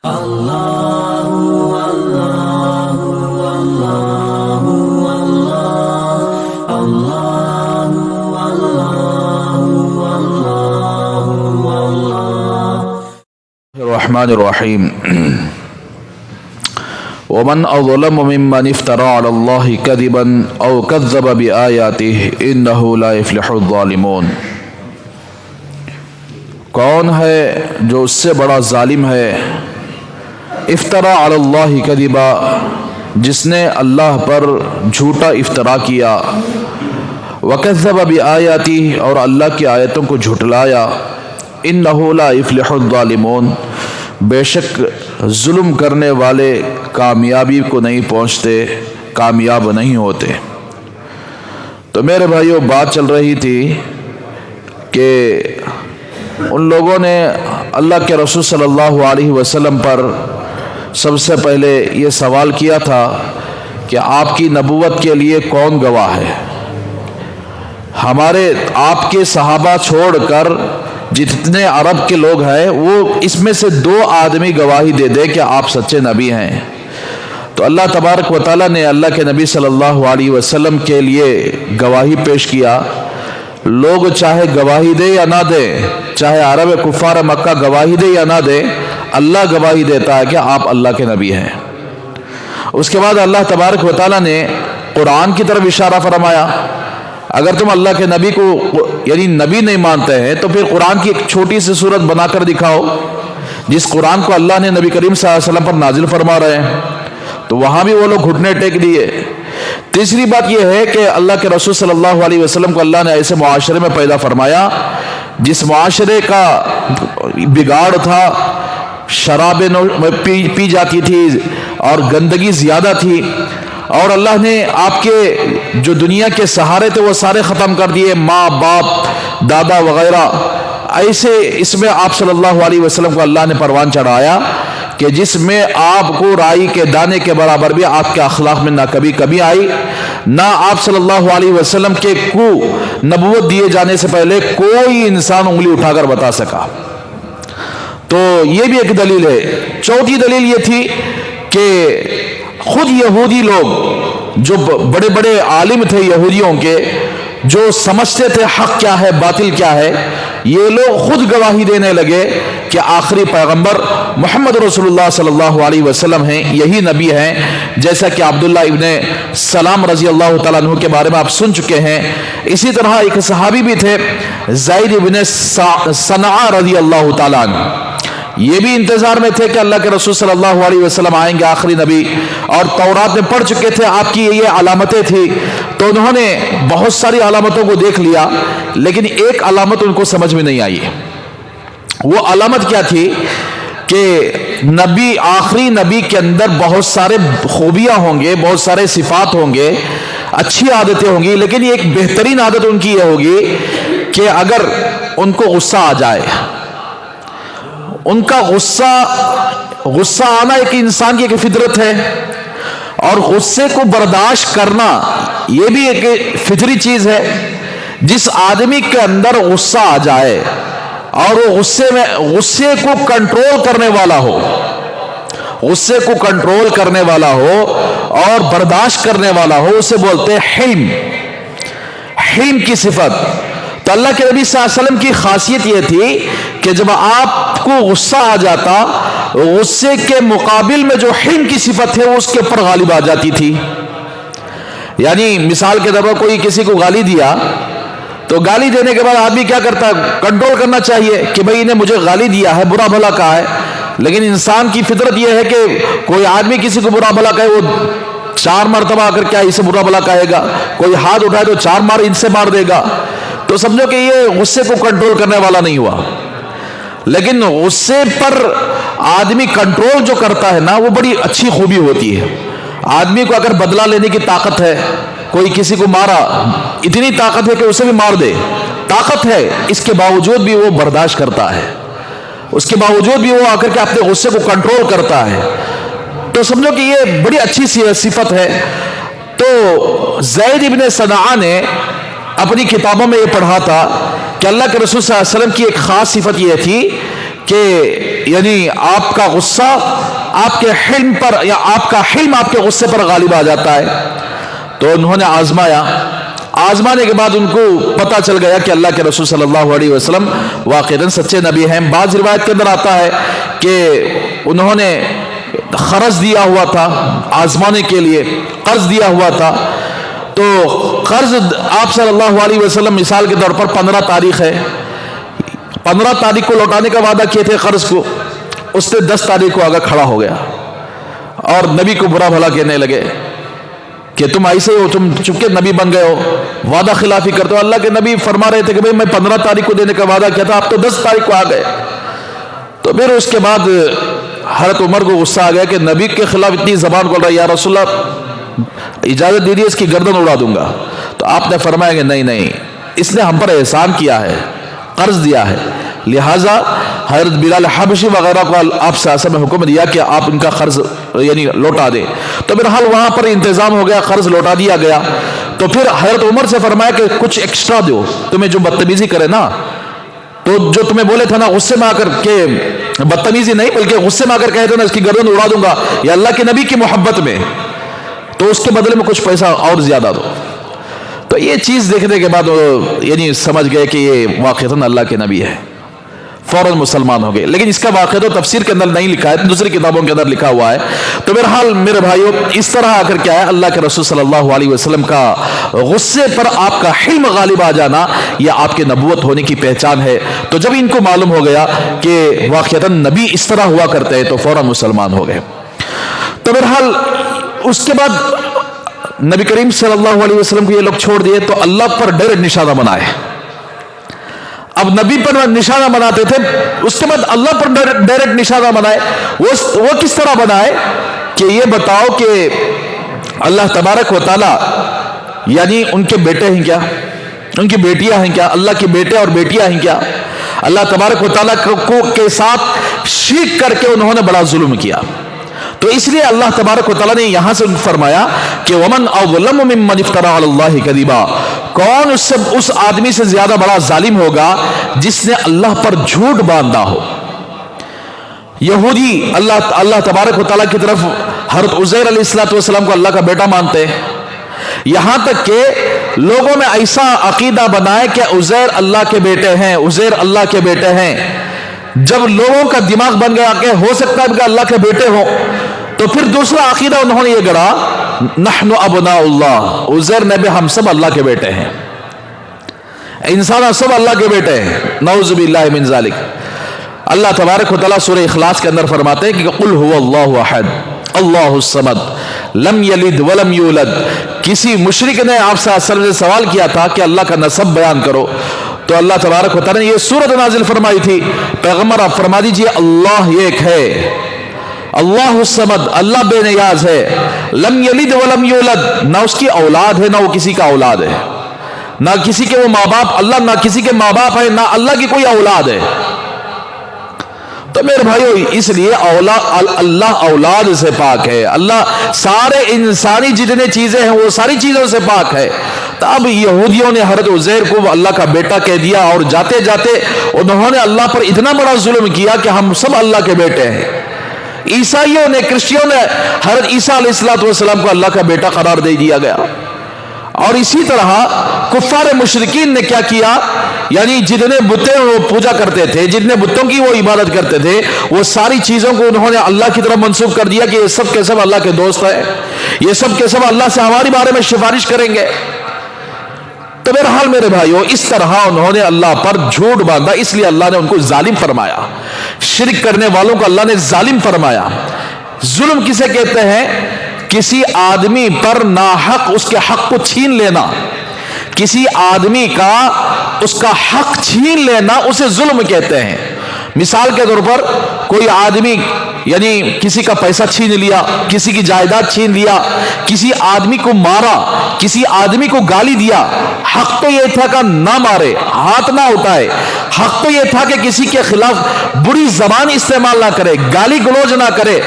الرحمن الرحیم ومن اظلم ممن افترى على الله كذبا او كذب بآياته انه لا يفلح الظالمون۔ کون ہے جو اس سے بڑا ظالم ہے؟ افترا علی اللہ کذبا، جس نے اللہ پر جھوٹا افطرا کیا، وکذب بآیاتہ، اور اللہ کی آیتوں کو جھٹلایا، انہ لا یفلح الظالمون، بے شک ظلم کرنے والے کامیابی کو نہیں پہنچتے، کامیاب نہیں ہوتے۔ تو میرے بھائیوں، بات چل رہی تھی کہ ان لوگوں نے اللہ کے رسول صلی اللہ علیہ وسلم پر سب سے پہلے یہ سوال کیا تھا کہ آپ کی نبوت کے لیے کون گواہ ہے؟ ہمارے آپ کے صحابہ چھوڑ کر جتنے عرب کے لوگ ہیں، وہ اس میں سے 2 آدمی گواہی دے دے کہ آپ سچے نبی ہیں۔ تو اللہ تبارک و تعالیٰ نے اللہ کے نبی صلی اللہ علیہ وسلم کے لیے گواہی پیش کیا۔ لوگ چاہے گواہی دے یا نہ دے، چاہے عرب کفار مکہ گواہی دے یا نہ دے، اللہ گواہی دیتا ہے کہ آپ اللہ کے نبی ہیں۔ اس کے بعد اللہ تبارک و تعالیٰ نے قرآن کی طرف اشارہ فرمایا، اگر تم اللہ کے نبی کو یعنی نبی نہیں مانتے ہیں تو پھر قرآن کی ایک چھوٹی سی صورت بنا کر دکھاؤ جس قرآن کو اللہ نے نبی کریم صلی اللہ علیہ وسلم پر نازل فرما رہے ہیں۔ تو وہاں بھی وہ لوگ گھٹنے ٹیک دیے۔ تیسری بات یہ ہے کہ اللہ کے رسول صلی اللہ علیہ وسلم کو اللہ نے ایسے معاشرے میں پیدا فرمایا جس معاشرے کا بگاڑ تھا، شرابیں پی جاتی تھی اور گندگی زیادہ تھی، اور اللہ نے آپ کے جو دنیا کے سہارے تھے وہ سارے ختم کر دیے، ماں باپ دادا وغیرہ۔ ایسے اس میں آپ صلی اللہ علیہ وسلم کو اللہ نے پروان چڑھایا کہ جس میں آپ کو رائی کے دانے کے برابر بھی آپ کے اخلاق میں نہ کبھی کمی آئی، نہ آپ صلی اللہ علیہ وسلم کے کو نبوت دیے جانے سے پہلے کوئی انسان انگلی اٹھا کر بتا سکا۔ تو یہ بھی ایک دلیل ہے۔ چوتھی دلیل یہ تھی کہ خود یہودی لوگ جو بڑے بڑے عالم تھے یہودیوں کے، جو سمجھتے تھے حق کیا ہے باطل کیا ہے، یہ لوگ خود گواہی دینے لگے کہ آخری پیغمبر محمد رسول اللہ صلی اللہ علیہ وسلم ہیں، یہی نبی ہیں، جیسا کہ عبداللہ ابن سلام رضی اللہ تعالیٰ عنہ کے بارے میں آپ سن چکے ہیں۔ اسی طرح ایک صحابی بھی تھے زید ابن صنعاء رضی اللہ تعالیٰ عنہ، یہ بھی انتظار میں تھے کہ اللہ کے رسول صلی اللہ علیہ وسلم آئیں گے آخری نبی، اور تورات میں پڑھ چکے تھے آپ کی یہ علامتیں تھی۔ تو انہوں نے بہت ساری علامتوں کو دیکھ لیا، لیکن ایک علامت ان کو سمجھ میں نہیں آئی۔ وہ علامت کیا تھی کہ نبی آخری نبی کے اندر بہت سارے خوبیاں ہوں گے، بہت سارے صفات ہوں گے، اچھی عادتیں ہوں گی، لیکن ایک بہترین عادت ان کی یہ ہوگی کہ اگر ان کو غصہ آ جائے، ان کا غصہ آنا ایک انسان کی ایک فطرت ہے، اور غصے کو برداشت کرنا یہ بھی ایک فطری چیز ہے۔ جس آدمی کے اندر غصہ آ جائے اور وہ غصے کو کنٹرول کرنے والا ہو، غصے کو کنٹرول کرنے والا ہو اور برداشت کرنے والا ہو، اسے بولتے ہیں حلم کی صفت۔ تو اللہ کے نبی صلی اللہ علیہ وسلم کی خاصیت یہ تھی کہ جب آپ کو غصہ آ جاتا، غصے کے مقابل میں جو حلم کی صفت ہے وہ اس کے اوپر غالب آ جاتی تھی۔ یعنی مثال کے طور پر کوئی کسی کو گالی دیا، تو گالی دینے کے بعد آدمی کیا کرتا ہے؟ کنٹرول کرنا چاہیے کہ بھئی انہیں مجھے گالی دیا ہے، برا بھلا کہا ہے، لیکن انسان کی فطرت یہ ہے کہ کوئی آدمی کسی کو برا بھلا کہے، وہ 4 مرتبہ آ کر کیا اسے برا بھلا کہے گا، کوئی ہاتھ اٹھائے تو 4 مار ان سے مار دے گا۔ تو سمجھو کہ یہ غصے کو کنٹرول کرنے والا نہیں ہوا۔ لیکن غصے پر آدمی کنٹرول جو کرتا ہے نا، وہ بڑی اچھی خوبی ہوتی ہے۔ آدمی کو اگر بدلہ لینے کی طاقت ہے، کوئی کسی کو مارا، اتنی طاقت ہے کہ اسے بھی مار دے، طاقت ہے، اس کے باوجود بھی وہ برداشت کرتا ہے، اس کے باوجود بھی وہ آ کر کے اپنے غصے کو کنٹرول کرتا ہے۔ تو سمجھو کہ یہ بڑی اچھی صفت ہے۔ تو زید ابن صنعاء نے اپنی کتابوں میں یہ پڑھا تھا کہ اللہ کے رسول صلی اللہ علیہ وسلم کی ایک خاص صفت یہ تھی کہ یعنی آپ کا غصہ آپ کے حلم پر یا آپ کا حلم آپ کے غصے پر غالب آ جاتا ہے. تو انہوں نے آزمایا. آزمانے کے بعد ان کو پتا چل گیا کہ اللہ کے رسول صلی اللہ علیہ وسلم واقعاً سچے نبی ہیں. بعض روایت کے اندر آتا ہے کہ انہوں نے قرض دیا ہوا تھا آزمانے کے لیے, قرض دیا ہوا تھا. تو قرض آپ صلی اللہ علیہ وسلم مثال کے طور پر 15 تاریخ ہے, 15 تاریخ کو لوٹانے کا وعدہ کیے تھے قرض کو. اس نے 10 تاریخ کو آگے کھڑا ہو گیا اور نبی کو برا بھلا کہنے لگے کہ تم ایسے ہو, تم چونکہ نبی بن گئے ہو, وعدہ خلافی کرتے ہو. اللہ کے نبی فرما رہے تھے کہ بھئی میں 15 تاریخ کو دینے کا وعدہ کیا تھا, آپ تو 10 تاریخ کو آ گئے. تو پھر اس کے بعد حضرت عمر کو غصہ آ گیا کہ نبی کے خلاف اتنی زبان کھول رہا ہے, یا رسول اللہ اجازت دیجیے اس کی گردن اڑا دوں گا. تو آپ نے فرمایا کہ نہیں, اس نے ہم پر احسان کیا ہے, قرض دیا ہے, لہٰذا حضرت بلال حبشی وغیرہ کو آپ سے ایسا میں حکم دیا کہ آپ ان کا قرض یعنی لوٹا دیں. تو بہرحال وہاں پر انتظام ہو گیا, قرض لوٹا دیا گیا. تو پھر حضرت عمر سے فرمایا کہ کچھ ایکسٹرا دو, تمہیں جو بدتمیزی کرے نا, تو جو تمہیں بولے تھے نا غصے میں آ کر کے, بدتمیزی نہیں بلکہ غصے میں آ کر کہے تھے نا اس کی گردن اڑا دوں گا یا اللہ کے نبی کی محبت میں, تو اس کے بدلے میں کچھ پیسہ اور زیادہ دو. تو یہ چیز دیکھنے کے بعد یعنی سمجھ گئے کہ یہ واقعتاً اللہ کے نبی ہے, فوراً مسلمان ہو گئے. لیکن اس کا واقعہ تو تفسیر کے اندر نہیں لکھا ہے, دوسری کتابوں کے اندر لکھا ہوا ہے. تو بہرحال میرے بھائیو, اس طرح آ کر کیا ہے, اللہ کے رسول صلی اللہ علیہ وسلم کا غصے پر آپ کا حلم غالب آ جانا یہ آپ کے نبوت ہونے کی پہچان ہے. تو جب ان کو معلوم ہو گیا کہ واقعتاً نبی اس طرح ہوا کرتے ہیں تو فوراً مسلمان ہو گئے. تو بہرحال اس کے بعد نبی کریم صلی اللہ علیہ وسلم کو یہ لوگ چھوڑ دیے تو اللہ پر ڈائریکٹ نشانہ بنائے. اب نبی پر نشانہ بناتے تھے, اس کے بعد اللہ پر ڈائریکٹ نشانہ بنائے. وہ کس طرح بنائے کہ یہ بتاؤ کہ اللہ تبارک و تعالی یعنی ان کے بیٹے ہیں کیا, ان کی بیٹیاں ہیں کیا, اللہ کے بیٹے اور بیٹیاں ہیں کیا. اللہ تبارک و تعالی کے ساتھ شرک کر کے انہوں نے بڑا ظلم کیا. تو اس لیے اللہ تبارک و تعالیٰ نے یہاں سے فرمایا کہ ومن اظلم ممن افترى علی اللہ کذبا, کون اس آدمی سے زیادہ بڑا ظالم ہوگا جس نے اللہ پر جھوٹ باندھا ہو. یہودی اللہ تبارک و تعالیٰ کی طرف حضرت عزیر علیہ السلام کو اللہ کا بیٹا مانتے ہیں, یہاں تک کہ لوگوں میں ایسا عقیدہ بنائے کہ عزیر اللہ کے بیٹے ہیں, عزیر اللہ کے بیٹے ہیں. جب لوگوں کا دماغ بن گیا کہ ہو سکتا ہے کہ اللہ کے بیٹے ہوں, تو پھر دوسرا عقیدہ انہوں نے یہ گڑا, نحن ابناء اللہ, عزیر نبی ہم سب اللہ کے بیٹے ہیں, انسان سب اللہ کے بیٹے ہیں. نعوذ باللہ من ذالک. اللہ تبارک و تعالیٰ سورہ اخلاص کے اندر فرماتے ہیں کہ قل هو اللہ احد اللہ الصمد لم یلد ولم یولد. کسی مشرک نے آپ سے سوال کیا تھا کہ اللہ کا نسب بیان کرو, تو اللہ تبارک و تعالیٰ نے یہ سورت نازل فرمائی تھی, پیغمبر آپ فرما دیجئے اللہ ایک ہے, اللہ الصمد, اللہ بے نیاز ہے, لم یلد ولم یولد, نہ اس کی اولاد ہے نہ وہ کسی کا اولاد ہے, نہ کسی کے وہ ماں باپ, اللہ نہ کسی کے ماں باپ ہے, نہ اللہ کی کوئی اولاد ہے. تو میرے بھائیو اس لیے اللہ اولاد سے پاک ہے, اللہ سارے انسانی جتنے چیزیں ہیں وہ ساری چیزوں سے پاک ہے. تو اب یہودیوں نے حضرت عزیر کو اللہ کا بیٹا کہہ دیا اور جاتے جاتے انہوں نے اللہ پر اتنا بڑا ظلم کیا کہ ہم سب اللہ کے بیٹے ہیں. عیسائیوں نے, کرسچنوں نے حضرت عیسیٰ علیہ السلام کو اللہ کا بیٹا قرار دے دیا گیا. اور اسی طرح کفار مشرکین نے کیا کیا, یعنی جتنے بتیں وہ پوجا کرتے تھے, جتنے بتوں کی وہ عبادت کرتے تھے, وہ ساری چیزوں کو انہوں نے اللہ کی طرف منسوب کر دیا کہ یہ سب کے سب اللہ کے دوست ہیں, یہ سب کے سب اللہ سے ہمارے بارے میں سفارش کریں گے. تو بہرحال میرے بھائیو اس طرح انہوں نے اللہ پر جھوٹ باندھا, اس لیے اللہ نے ان کو ظالم فرمایا. شرک کرنے والوں کو اللہ نے ظالم فرمایا. ظلم کسے کہتے ہیں؟ کسی آدمی پر ناحق اس کے حق کو چھین لینا, کسی آدمی کا اس کا حق چھین لینا اسے ظلم کہتے ہیں. مثال کے طور پر کوئی آدمی یعنی کسی کا پیسہ چھین لیا, کسی کی جائیداد چھین لیا, کسی آدمی کو مارا, کسی آدمی کو گالی دیا. حق تو یہ تھا کہ نہ مارے, ہاتھ نہ اٹھائے, حق تو یہ تھا کہ کسی کے خلاف بری زبان استعمال نہ کرے, گالی گلوچ نہ کرے.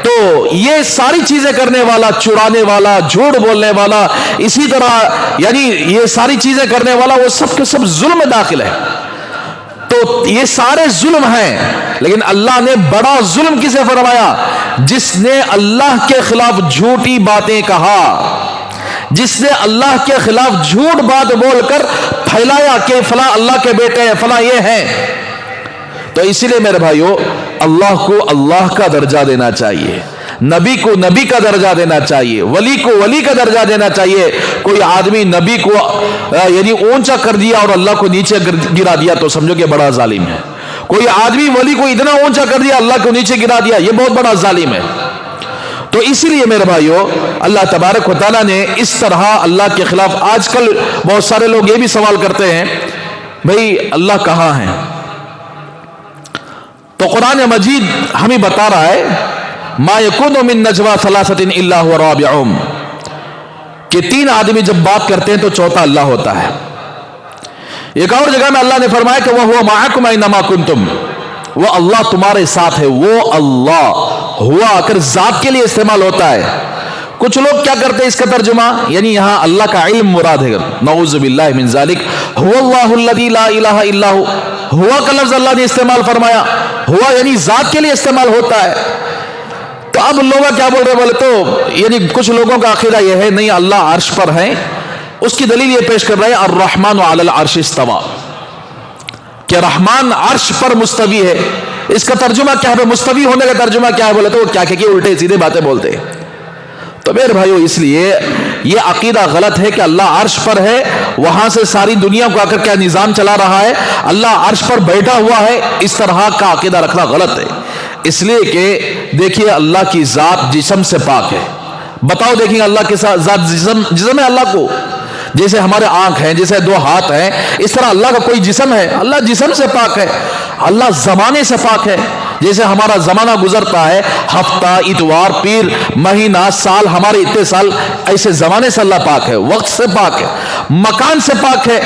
تو یہ ساری چیزیں کرنے والا, چرانے والا, جھوٹ بولنے والا, اسی طرح یعنی یہ ساری چیزیں کرنے والا, وہ سب کے سب ظلم میں داخل ہے. تو یہ سارے ظلم ہیں، لیکن اللہ نے بڑا ظلم کسے فرمایا؟ جس نے اللہ کے خلاف جھوٹی باتیں کہا، جس نے اللہ کے خلاف جھوٹ بات بول کر پھیلایا کہ فلاں اللہ کے بیٹے ہیں، فلاں یہ ہیں۔ تو اسی لیے میرے بھائیو، اللہ کو اللہ کا درجہ دینا چاہیے، نبی کو نبی کا درجہ دینا چاہیے، ولی کو ولی کا درجہ دینا چاہیے۔ کوئی آدمی نبی کو یعنی اونچا کر دیا اور اللہ کو نیچے گرا دیا تو سمجھو کہ بڑا ظالم ہے۔ کوئی آدمی ولی کو اتنا اونچا کر دیا، اللہ کو نیچے گرا دیا، یہ بہت بڑا ظالم ہے۔ تو اسی لیے میرے بھائیو، اللہ تبارک و تعالیٰ نے اس طرح اللہ کے خلاف، آج کل بہت سارے لوگ یہ بھی سوال کرتے ہیں بھئی اللہ کہاں ہے؟ تو قرآن مجید ہمیں بتا رہا ہے ما یکون من نجوا ثلاثۃ الا هو رابعهم، کہ تین آدمی جب بات کرتے ہیں تو چوتھا اللہ ہوتا ہے۔ ایک اور جگہ میں اللہ نے فرمایا کہ وَهُوَ مَعَكُمْ أَيْنَمَا كُنْتُمْ، وہ اللہ تمہارے ساتھ ہے۔ وہ اللہ ہوا اگر ذات کے لیے استعمال ہوتا ہے۔ کچھ لوگ کیا کرتے ہیں اس کا ترجمہ، یعنی یہاں اللہ کا علم مراد ہے، نعوذ باللہ من ذالک، هو اللہ الذی لا الہ الا هو، ہوا کا لفظ اللہ نے استعمال فرمایا، ہوا یعنی ذات کے لیے استعمال ہوتا ہے۔ تو اب لوگ کیا بول رہے، بولے تو یعنی کچھ لوگوں کا عقیدہ یہ ہے نہیں اللہ عرش پر ہے، اس کی دلیل یہ پیش کر رہے ہیں الرحمن علی العرش استوى، کہ رحمان عرش پر مستوی ہے۔ اس کا ترجمہ کیا ہے، مستوی ہونے کا ترجمہ کیا ہے، بولے تو کیا کہ الٹے سیدھے باتیں بولتے ہیں۔ تو میرے بھائیو، اس لیے یہ عقیدہ غلط ہے کہ اللہ عرش پر ہے، وہاں سے ساری دنیا کو آ کر کیا نظام چلا رہا ہے، اللہ عرش پر بیٹھا ہوا ہے، اس طرح کا عقیدہ رکھنا غلط ہے۔ اس لیے کہ دیکھیے اللہ کی ذات جسم سے پاک ہے۔ بتاؤ دیکھیں اللہ کے ساتھ ذات جسم ہے اللہ کو، جیسے ہمارے آنکھ ہیں، جیسے دو ہاتھ ہیں، اس طرح اللہ کا کوئی جسم ہے؟ اللہ جسم سے پاک ہے۔ اللہ زمانے سے پاک ہے، جیسے ہمارا زمانہ گزرتا ہے، ہفتہ، اتوار، پیر، مہینہ، سال، ہمارے اتنے سال، ایسے زمانے سے اللہ پاک ہے، وقت سے پاک ہے، مکان سے پاک ہے۔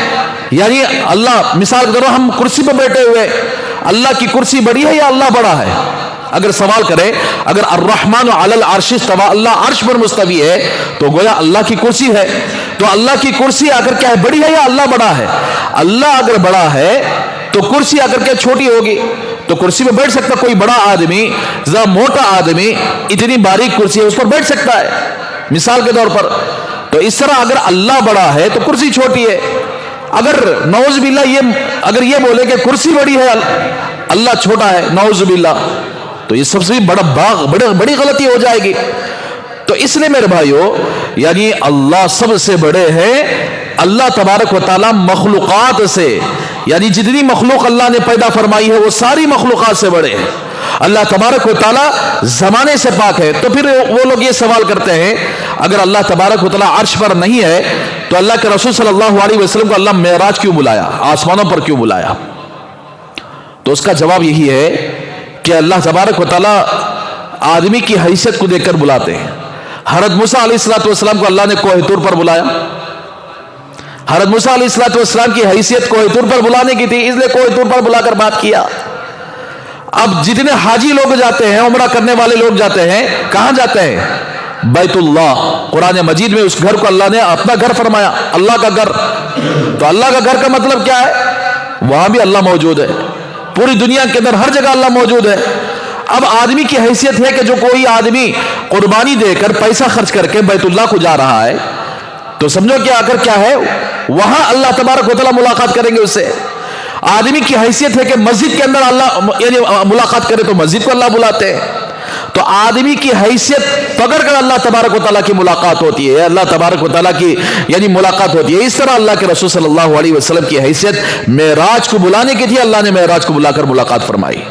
یعنی اللہ، مثال کرو ہم کرسی پہ بیٹھے ہوئے، اللہ کی کرسی بڑی ہے یا اللہ بڑا ہے؟ اگر سوال کرے، اگر الرحمن علی العرش استوى، اللہ عرش پر مستوی ہے، تو گویا اللہ کی کرسی ہے۔ تو اللہ کی کرسی اگر کیا ہے، بڑی ہے یا اللہ بڑا ہے؟ اللہ اگر بڑا ہے تو کرسی اگر کیا چھوٹی ہوگی؟ تو کرسی پہ بیٹھ سکتا کوئی بڑا آدمی، ذرا موٹا آدمی، اتنی باریک کرسی ہے اس پر بیٹھ سکتا ہے، مثال کے طور پر۔ تو اس طرح اگر اللہ بڑا ہے تو کرسی چھوٹی ہے۔ اگر نعوذ باللہ اگر یہ بولے کہ کرسی بڑی ہے اللہ چھوٹا ہے، نعوذ باللہ، تو یہ سب سے بڑی غلطی ہو جائے گی۔ تو اس لیے میرے بھائیو، یعنی اللہ سب سے بڑے ہیں۔ اللہ تبارک و تعالی مخلوقات سے، یعنی جتنی مخلوق اللہ نے پیدا فرمائی ہے وہ ساری مخلوقات سے بڑے ہیں۔ اللہ تبارک و تعالی زمانے سے پاک ہے۔ تو پھر وہ لوگ یہ سوال کرتے ہیں اگر اللہ تبارک و تعالی عرش پر نہیں ہے تو اللہ کے رسول صلی اللہ علیہ وسلم کو اللہ معراج کیوں بلایا، آسمانوں پر کیوں بلایا؟ تو اس کا جواب یہی ہے کہ اللہ تبارک و تعالی آدمی کی حیثیت کو دیکھ کر بلاتے ہیں۔ حضرت موسیٰ علیہ السلام کو اللہ نے کوہ طور پر بلایا، حضرت موسیٰ علیہ السلام کی حیثیت کوہ طور پر بلانے کی تھی، اس لیے کوہ طور پر بلا کر بات کیا۔ اب جتنے حاجی لوگ جاتے ہیں، عمرہ کرنے والے لوگ جاتے ہیں، کہاں جاتے ہیں؟ بیت اللہ۔ قرآن مجید میں اس گھر کو اللہ نے اپنا گھر فرمایا، اللہ کا گھر۔ تو اللہ کا گھر کا مطلب کیا ہے؟ وہاں بھی اللہ موجود ہے، پوری دنیا کے اندر ہر جگہ اللہ موجود ہے۔ اب آدمی کی حیثیت ہے کہ جو کوئی آدمی قربانی دے کر پیسہ خرچ کر کے بیت اللہ کو جا رہا ہے تو سمجھو کہ آ کر کیا ہے، وہاں اللہ تبارک و تعالیٰ ملاقات کریں گے اس سے۔ آدمی کی حیثیت ہے کہ مسجد کے اندر اللہ یعنی ملاقات کرے تو مسجد کو اللہ بلاتے ہیں۔ تو آدمی کی حیثیت پکڑ کر اللہ تبارک و تعالیٰ کی ملاقات ہوتی ہے، اللہ تبارک و تعالیٰ کی یعنی ملاقات ہوتی ہے۔ اس طرح اللہ کے رسول صلی اللہ علیہ وسلم کی حیثیت معراج کو بلانے کی تھی، اللہ نے معراج کو بلا کر ملاقات فرمائی۔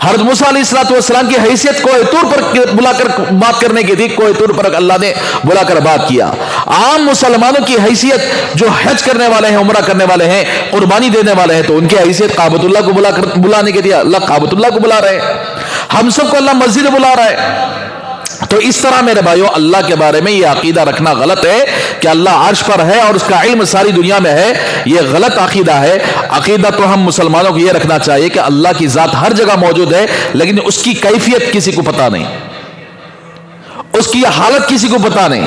حضرت موسیٰ علیہ السلام کی حیثیت کوہ طور پر بلا کر بات کرنے کی تھی، کوہ طور پر اللہ نے بلا کر بات کیا۔ عام مسلمانوں کی حیثیت جو حج کرنے والے ہیں، عمرہ کرنے والے ہیں، قربانی دینے والے ہیں، تو ان کی حیثیت کعبۃ اللہ کو بلانے کی تھی، اللہ کعبۃ اللہ کو بلا رہے ہیں۔ ہم سب کو اللہ مسجد بلا رہا ہے۔ تو اس طرح میرے بھائیو، اللہ کے بارے میں یہ عقیدہ رکھنا غلط ہے کہ اللہ عرش پر ہے اور اس کا علم ساری دنیا میں ہے، یہ غلط عقیدہ ہے۔ عقیدہ تو ہم مسلمانوں کو یہ رکھنا چاہیے کہ اللہ کی ذات ہر جگہ موجود ہے، لیکن اس کی کیفیت کسی کو پتہ نہیں، اس کی حالت کسی کو پتہ نہیں۔